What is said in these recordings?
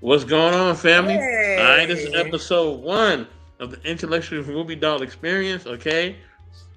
What's going on, family? All right, this is Hey. episode one of the Intellectual Movie Doll Experience. Okay,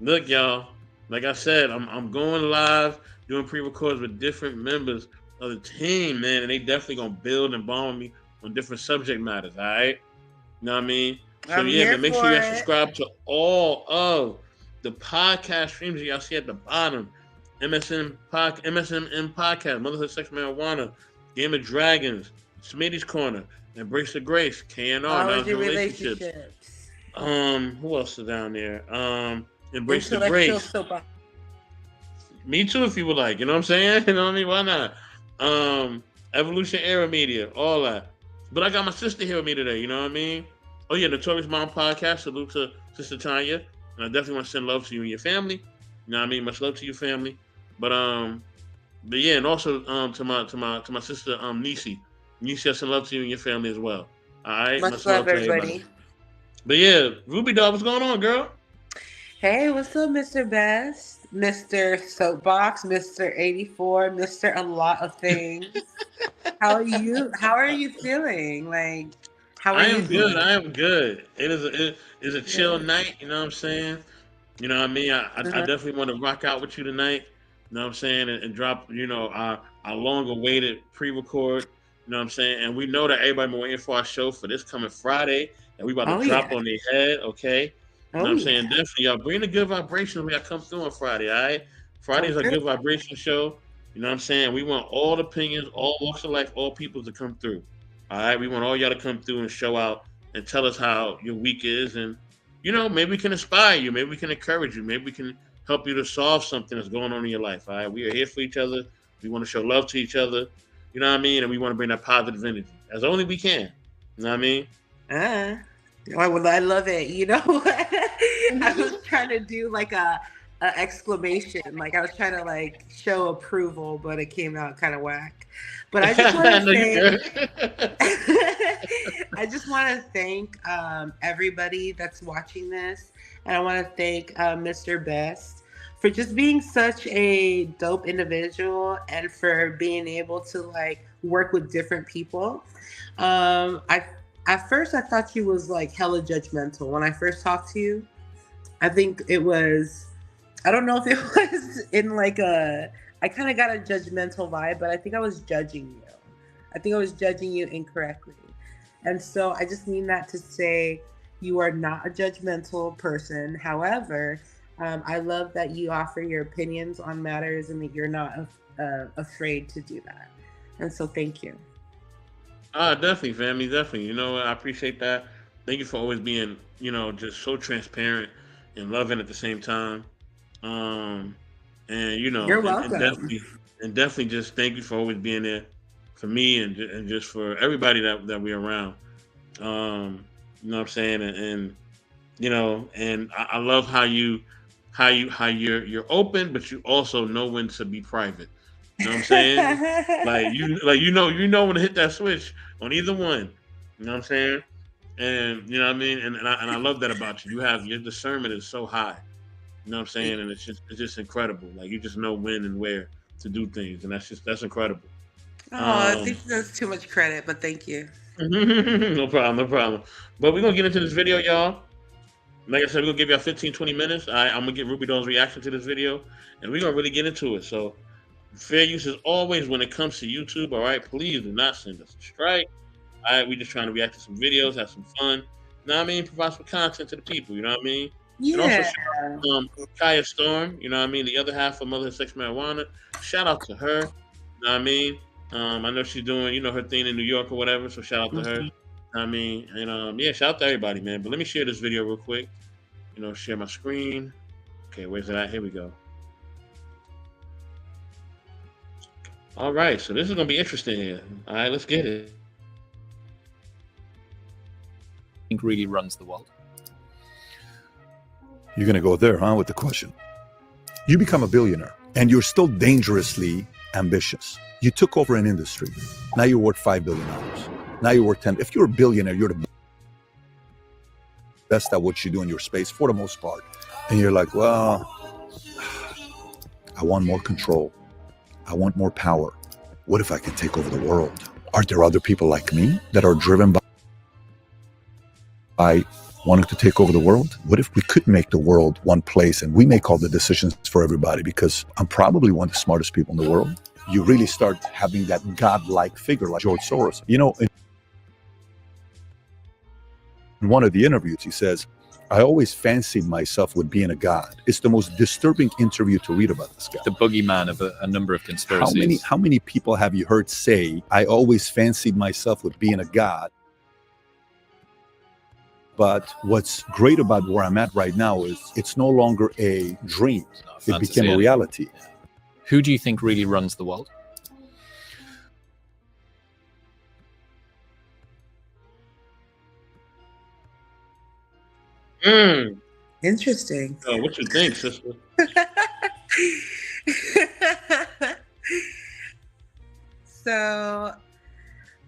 look, y'all. Like I said, I'm going live, doing pre-records with different members of the team, man, and they definitely gonna build and bond with me on different subject matters. All right, you know what I mean? So I'm yeah, here man, make sure for y'all it. subscribe to all of the podcast streams that y'all see at the bottom. MSM podcast, Motherhood, Sex, Marijuana, Game of Dragons, Smitty's Corner, Embrace the Grace, KNR, How was Knowledge your and Relationships. relationships? Who else is down there? Embrace the Intellectual Grace. soap. Me too, if you would like. You know what I'm saying? You know what I mean? Why not? Evolution Era Media, all that. But I got my sister here with me today. You know what I mean? Oh yeah, Notorious Mom Podcast. Salute to Sister Tanya, and I definitely want to send love to you and your family. You know what I mean? Much love to your family. But but yeah, and also to my sister Nisi. Nisi, I send love to you and your family as well. All right, Much much love, love to everybody. everybody. But yeah, Ruby Dog, what's going on, girl? Hey, what's up, Mr. Best? Mr. Soapbox, Mr. 84, Mr. A lot of things. How are you? How are you feeling? Like, how are I you am good. doing? I am good. It is a chill Good. night. You know what I'm saying? You know what I mean? I Uh-huh. definitely want to rock out with you tonight. You know what I'm saying? And drop, our long awaited pre-record. You know what I'm saying? And we know that everybody been waiting for our show for this coming Friday. And we about to Oh, drop yeah. on their head, okay? You know what Oh, I'm saying? yeah. Definitely, y'all bring the good vibrations when y'all come through on Friday, all right? Friday is a Okay. good vibration show. You know what I'm saying? We want all opinions, all walks of life, all people to come through. All right? We want all y'all to come through and show out and tell us how your week is, and maybe we can inspire you, maybe we can encourage you, maybe we can help you to solve something that's going on in your life. All right, we are here for each other. We want to show love to each other. You know what I mean? And we want to bring that positive energy as only we can. You know what I mean? Uh, I love it. You know what? I was trying to do like a exclamation. Like I was trying to like show approval, but it came out kind of whack. But I just want I to know you say, good. I just want to thank everybody that's watching this, and I want to thank Mr. Best for just being such a dope individual and for being able to like work with different people. I At first I thought you was like hella judgmental when I first talked to you. I think it was, I don't know if it was in like a, I kind of got a judgmental vibe, but I think I was judging you. I think I was judging you incorrectly. And so I just mean that to say you are not a judgmental person. However, I love that you offer your opinions on matters and that you're not afraid to do that. And so thank you. Definitely, family, definitely. I appreciate that. Thank you for always being, just so transparent and loving at the same time. Um, and You're and welcome. definitely just thank you for always being there for me and just for everybody that we're around. You know what I'm saying? And I love how you're open, but you also know when to be private. You know what I'm saying? Like you know when to hit that switch on either one. You know what I'm saying? And you know what I mean? And I love that about you. You have your discernment is so high. You know what I'm saying? And it's just incredible. Like you just know when and where to do things, and that's incredible. Oh, I Um, think that's too much credit, but thank you. no problem, no problem. But we're gonna get into this video, y'all. Like I said, we're gonna give y'all 15, 20 minutes. I'm gonna get Ruby Doll's reaction to this video, and we're gonna really get into it. So fair use is always when it comes to YouTube. All right, please do not send us a strike. All right, we just trying to react to some videos, have some fun. You know what I mean? Provide some content to the people. You know what I mean? And also Yeah. shout out to Kaya Storm. You know what I mean? The other half of Motherhood Sex Marijuana. Shout out to her. You know what I mean? I know she's doing her thing in New York or whatever. So shout out to her. Mhm. I mean, and yeah, shout out to everybody, man. But let me share this video real quick. Share my screen. Okay, where's it at? Here we go. All right, so this is gonna be interesting here. All right, let's get it. Think really runs the world. You're going to go there, huh, with the question. You become a billionaire, and you're still dangerously ambitious. You took over an industry. Now you're worth $5 billion. Now you're worth 10. If you're a billionaire, you're the best at what you do in your space for the most part. And you're like, well, I want more control. I want more power. What if I can take over the world? Are there other people like me that are driven by wanting to take over the world? What if we could make the world one place and we make all the decisions for everybody? Because I'm probably one of the smartest people in the world. You really start having that godlike figure like George Soros. You know, in one of the interviews, he says, I always fancied myself with being a god. It's the most disturbing interview to read about this guy. The boogeyman of a number of conspiracies. How many people have you heard say, I always fancied myself with being a god? But what's great about where I'm at right now is it's no longer a dream. It became a reality. Who do you think really runs the world? Interesting. What you think, sister? So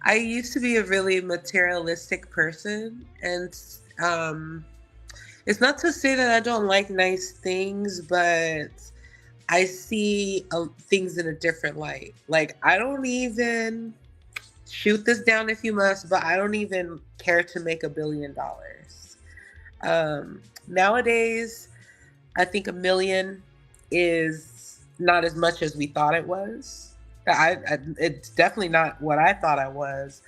I used to be a really materialistic person, and it's not to say that I don't like nice things, but I see things in a different light. Like, I don't even, shoot this down if you must, but I don't even care to make $1 billion. Nowadays, I think $1 million is not as much as we thought it was. It's definitely not what I thought I was.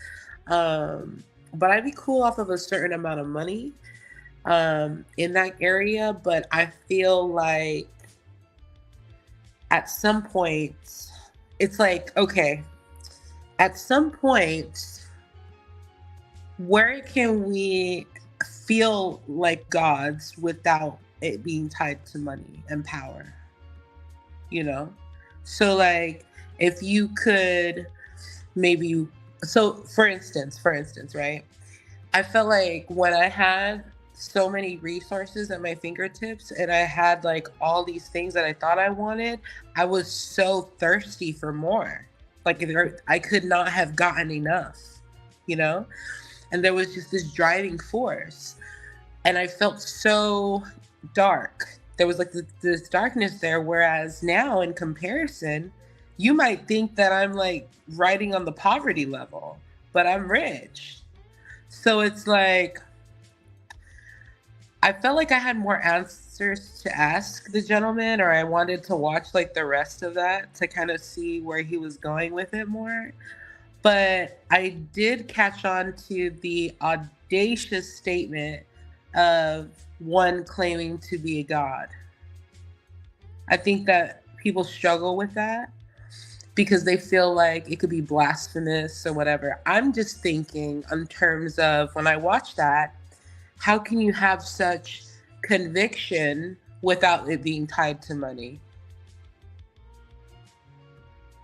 But I'd be cool off of a certain amount of money in that area. But I feel like at some point, it's like, okay, at some point, where can we feel like gods without it being tied to money and power? You know? So like, if you could maybe, so for instance, right? I felt like when I had so many resources at my fingertips and I had like all these things that I thought I wanted, I was so thirsty for more. Like I could not have gotten enough, you know? And there was just this driving force. And I felt so dark. There was like this darkness there. Whereas now in comparison, you might think that I'm like riding on the poverty level, but I'm rich. So it's like, I felt like I had more answers to ask the gentleman, or I wanted to watch like the rest of that to kind of see where he was going with it more. But I did catch on to the audacious statement of one claiming to be a god. I think that people struggle with that because they feel like it could be blasphemous or whatever. I'm just thinking in terms of when I watch that, how can you have such conviction without it being tied to money?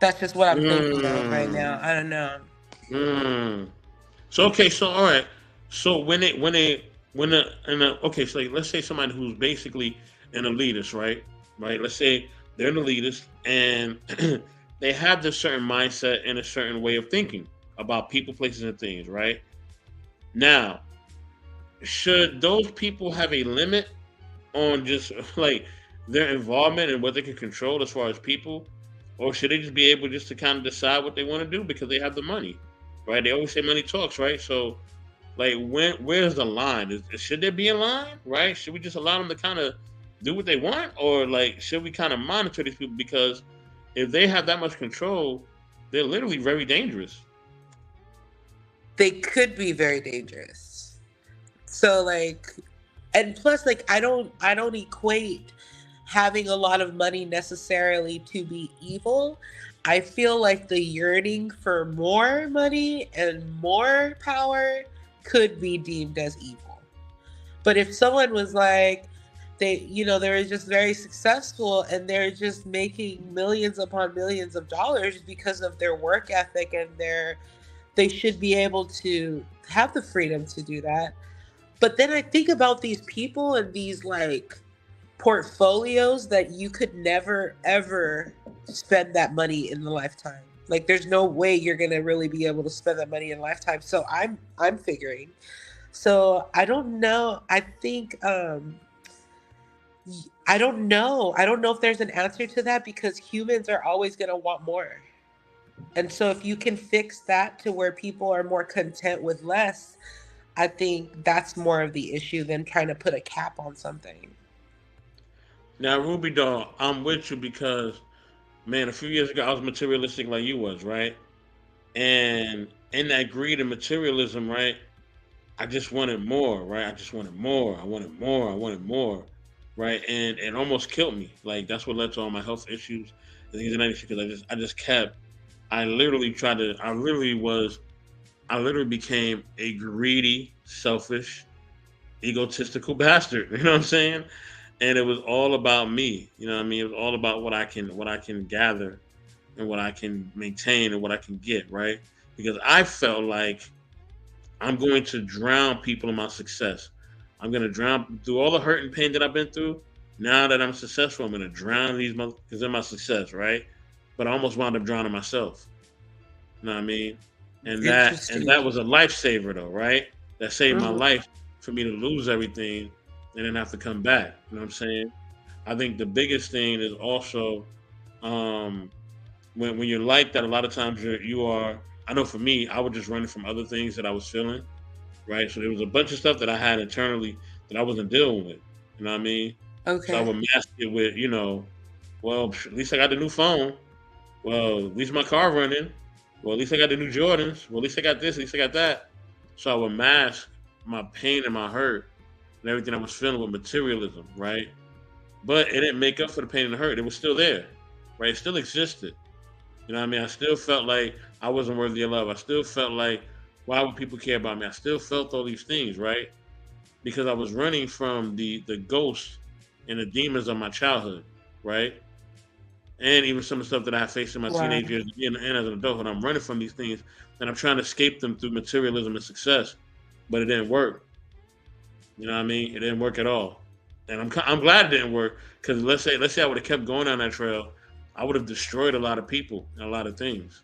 That's just what I'm thinking of right now. I don't know. So okay, so all right. So okay, so like, let's say somebody who's basically an elitist, right? Let's say they're an elitist and they have this certain mindset and a certain way of thinking about people, places, and things, right? Now, should those people have a limit on just like their involvement and what they can control as far as people? Or should they just be able just to kind of decide what they want to do because they have the money, right? They always say money talks, right? So, like, where's the line? Should there be a line, right? Should we just allow them to kind of do what they want? Or, like, should we kind of monitor these people? Because if they have that much control, they're literally very dangerous. They could be very dangerous. So, like, and plus, like, I don't equate having a lot of money necessarily to be evil. I feel like the yearning for more money and more power could be deemed as evil. But if someone was like, they're just very successful and they're just making millions upon millions of dollars because of their work ethic and they should be able to have the freedom to do that. But then I think about these people and these like portfolios that you could never ever spend that money in the lifetime. Like there's no way you're gonna really be able to spend that money in a lifetime. So I'm figuring. So I don't know. I think I don't know. I don't know if there's an answer to that because humans are always gonna want more. And so if you can fix that to where people are more content with less, I think that's more of the issue than trying to put a cap on something. Now, Ruby Doll, I'm with you because, man, a few years ago I was materialistic like you was, right? And in that greed and materialism, right, I just wanted more, right? I just wanted more. I wanted more. I wanted more, right? And it almost killed me. Like that's what led to all my health issues and things of that nature. Because I just kept. I literally tried to. I literally was. I literally became a greedy, selfish, egotistical bastard. You know what I'm saying? And it was all about me. You know what I mean? It was all about what I can gather and what I can maintain and what I can get, right? Because I felt like I'm going to drown people in my success. I'm going to drown through all the hurt and pain that I've been through. Now that I'm successful, I'm going to drown these because they're my success, right? But I almost wound up drowning myself. You know what I mean? And that was a lifesaver though, right? That saved my Mhm. life for me to lose everything and then have to come back. You know what I'm saying? I think the biggest thing is also um, when you're like that. A lot of times you are. I know for me, I was just running from other things that I was feeling, right? So there was a bunch of stuff that I had internally that I wasn't dealing with. You know what I mean? So I Okay. would mask it with, well, at least I got the new phone. Well, at least my car running. Well, at least I got the new Jordans. Well, at least I got this. At least I got that. So I would mask my pain and my hurt and everything I was feeling with materialism, right? But it didn't make up for the pain and the hurt. It was still there, right? It still existed. You know what I mean? I still felt like I wasn't worthy of love. I still felt like, why would people care about me? I still felt all these things, right? Because I was running from the ghosts and the demons of my childhood, right? And even some of the stuff that I faced in my teenage Right. years and as an adulthood. I'm running from these things and I'm trying to escape them through materialism and success, but it didn't work. You know what I mean? It didn't work at all, and I'm glad it didn't work because let's say I would have kept going on that trail, I would have destroyed a lot of people and a lot of things.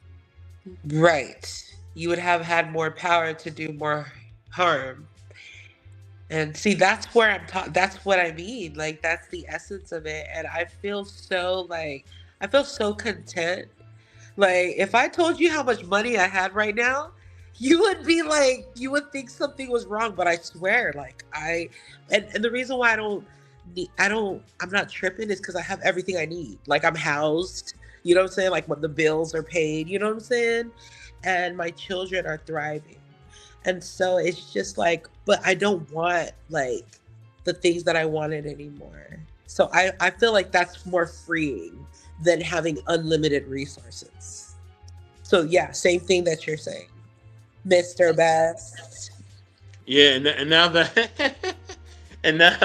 Right. You would have had more power to do more harm. And see, that's where that's what I mean. Like that's the essence of it. And I feel so I feel so content. Like if I told you how much money I had right now, you would be like you would think something was wrong, but I swear and the reason why I'm not tripping is cuz I have everything I need. Like I'm housed, you know what I'm saying? Like when the bills are paid, you know what I'm saying? And my children are thriving. And so it's just like, but I don't want the things that I wanted anymore. So I feel like that's more freeing than having unlimited resources. So yeah, same thing that you're saying, Mr. Best. Yeah, and now that and now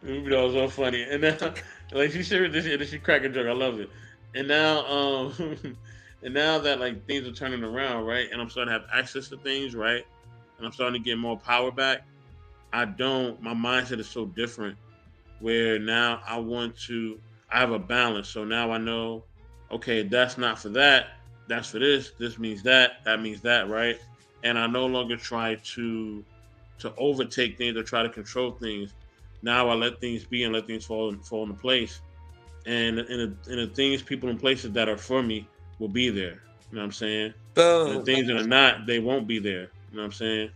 you know, it's so funny. And now like she shared this and she crack a joke. I love it. And now and now that like things are turning around, right? And I'm starting to have access to things, right? And I'm starting to get more power back. I don't my mindset is so different where now I have a balance. So now I know, okay, that's not for that, that's for this means that means that, right? And I no longer try to overtake things or try to control things. Now I let things be and let things fall into place. And the things, people, and places that are for me will be there. You know what I'm saying? And the Boom. things that are not, they won't be there. You know what I'm saying?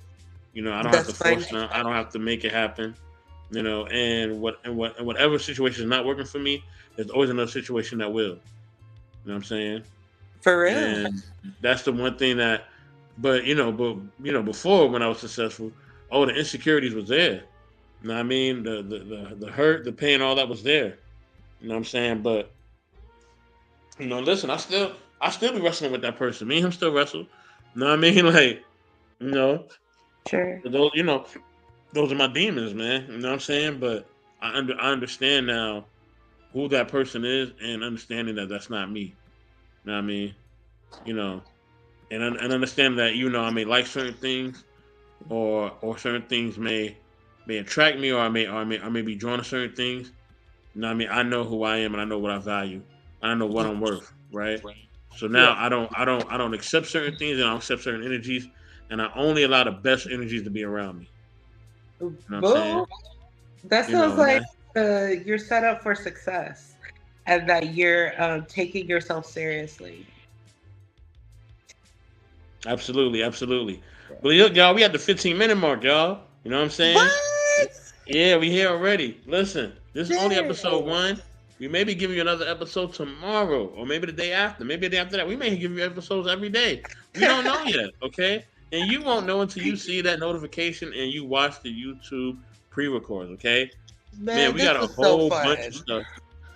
I don't have to That's fine. force them. I don't have to make it happen. And whatever situation is not working for me, there's always another situation that will. You know what I'm saying? For real. And that's the one thing that, before when I was successful, oh, the insecurities was there. You know what I mean? The hurt, the pain, all that was there. You know what I'm saying? But listen, I still be wrestling with that person. Me and him still wrestle. You know what I mean? Like, you know, Sure. those those are my demons, man. You know what I'm saying? But I understand now who that person is and understanding that that's not me. You know what I mean? You know, and understand that I may like certain things or certain things may attract me, or I may be drawn to certain things. You know what I mean? I know who I am and I know what I value. I know what I'm worth, right? So now Yeah. I don't accept certain things and I don't accept certain energies, and I only allow the best energies to be around me. You know what I'm saying? Boom. That sounds And like that you're set up for success and that you're taking yourself seriously. Absolutely, absolutely. But look, y'all, we at the 15-minute mark, y'all. You know what I'm saying? What? Yeah, we here already. Listen, this is only episode Dang. 1. We may be giving you another episode tomorrow, or maybe the day after. Maybe the day after that. We may give you episodes every day. We don't know yet, okay? And you won't know until you see that notification and you watch the YouTube pre-records, okay? Man, Man, we this got a was so whole bunch of fun. stuff.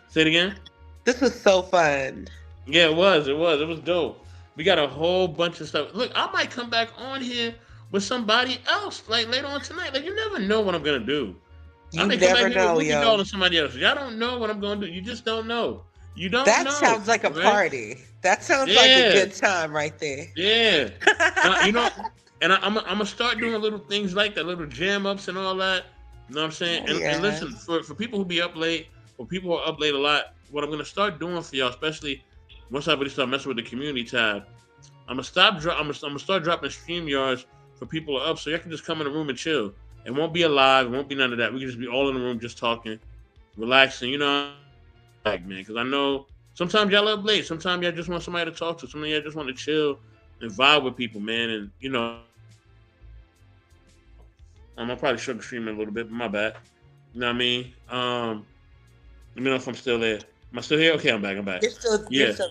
Say it again. This was so fun. Yeah, it was. It was dope. We got a whole bunch of stuff. Look, I might come back on here with somebody else, like later on tonight. Like you never know what I'm gonna do. I You may come never back here with know, Whoopi yo. Doll and somebody else. Y'all don't know what I'm gonna do. You just don't know. You don't That know, sounds like a right? party. That sounds like a Yeah, good time right there. yeah. You know, and I'm gonna start doing little things like that, little jam ups and all that. You know what I'm saying? And listen, Yes. for people who be up late, or people who are up late a lot, what I'm gonna start doing for y'all, especially once I really start messing with the community tab, I'm gonna start dropping stream yards for people who are up, so y'all can just come in the room and chill. It won't be a live, it won't be none of that. We can just be all in the room, just talking, relaxing. You know, like man, because I know sometimes y'all up late, sometimes y'all just want somebody to talk to, sometimes y'all just want to chill and vibe with people, man. And you know, I probably should stream a little bit, but my bad. You know what I mean? Let me know if I'm still there. Am I still here? Okay, I'm back. I'm back. You're Yeah. still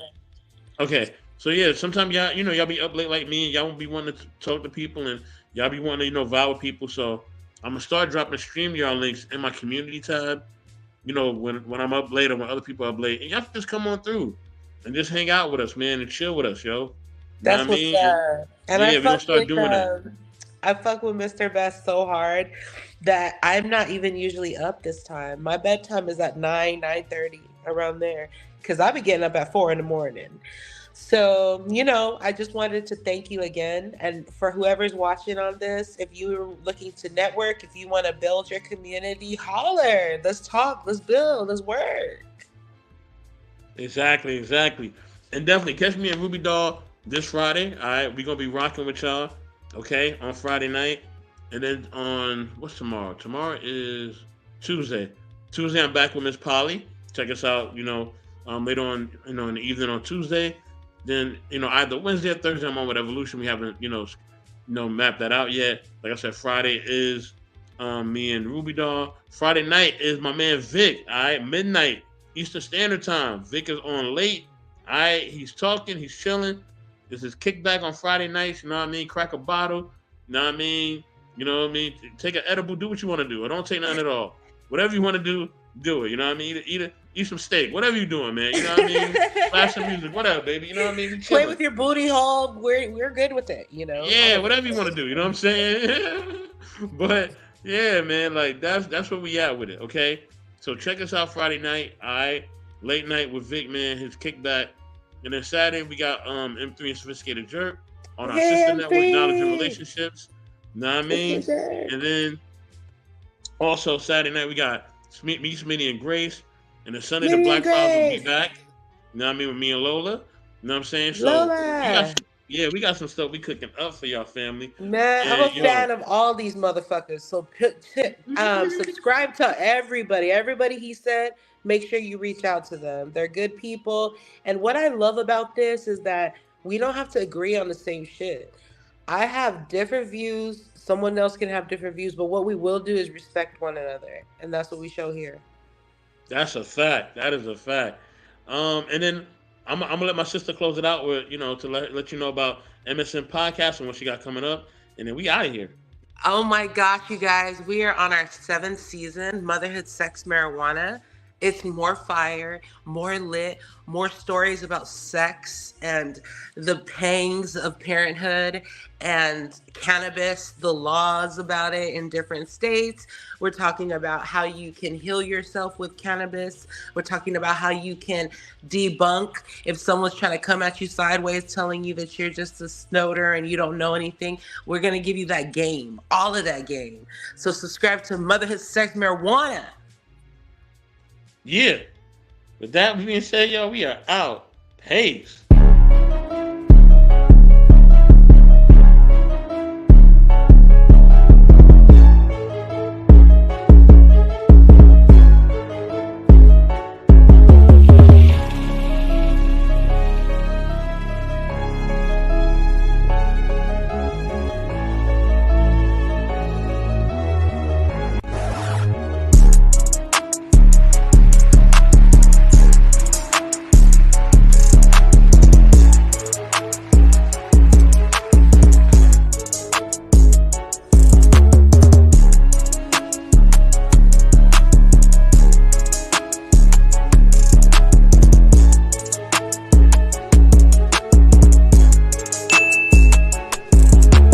Okay. So yeah, sometimes y'all, y'all be up late like me, and y'all won't be wanting to talk to people, and y'all be wanting to, vibe with people. So I'm gonna start dropping StreamYard links in my community tab. When I'm up late or when other people are up late, and y'all can just come on through and just hang out with us, man, and chill with us, yo. You know what That's I what's mean? And up. And yeah, we're gonna start doing that. I fuck with Mr. Best so hard that I'm not even usually up this time. My bedtime is at 9:30 around there because I be getting up at 4 in the morning. So, I just wanted to thank you again. And for whoever's watching on this, if you're looking to network, if you want to build your community, holler. Let's talk, let's build, let's work. Exactly, exactly. And definitely catch me and Ruby Doll this Friday. All right, we're gonna be rocking with y'all. Okay, on Friday night, and then on what's tomorrow? Tomorrow is Tuesday. Tuesday, I'm back with Miss Polly. Check us out. Later on, in the evening on Tuesday. Then either Wednesday or Thursday, I'm on with Evolution. We haven't mapped that out yet. Like I said, Friday is me and Ruby Doll. Friday night is my man Vic. All right, midnight Eastern Standard Time. Vic is on late. All right, he's talking, he's chilling. This is kickback on Friday nights. You know what I mean? Crack a bottle. You know what I mean? You know what I mean? Take an edible. Do what you want to do. Or don't take none at all. Whatever you want to do it. You know what I mean? Eat some steak. Whatever you doing, man. You know what I mean? Flash some music. Whatever, baby. You know what I mean? We Play chilling. with your booty hole. We're good with it, Yeah, whatever you want to do. You know what I'm saying? But yeah, man, like that's where we at with it. Okay, so check us out Friday night. All right, late night with Vic, man, his kickback, and then Saturday we got M3 and Sophisticated Jerk on our sister network, Knowledge and Relationships. Know what I mean? And then also Saturday night we got me, Smitty, and Grace, and then Sunday the Black Files will be back. You know what I mean, with me and Lola. You know what I'm saying? So we got some stuff we cooking up for y'all family. Man, I'm a fan of all these motherfuckers. So subscribe to everybody. Everybody he said, make sure you reach out to them. They're good people. And what I love about this is that we don't have to agree on the same shit. I have different views. Someone else can have different views. But what we will do is respect one another. And that's what we show here. That's a fact. That is a fact. And then I'm gonna let my sister close it out with to let you know about MSN podcast and what she got coming up, and then we out of here. Oh my gosh, you guys, we are on our 7th season, Motherhood, Sex, Marijuana. It's more fire, more lit, more stories about sex and the pangs of parenthood and cannabis, the laws about it in different states. We're talking about how you can heal yourself with cannabis. We're talking about how you can debunk if someone's trying to come at you sideways telling you that you're just a snoder and you don't know anything. We're going to give you that game, all of that game. So subscribe to Motherhood, Sex, Marijuana. Yeah. With that being said, y'all, we are out. Peace.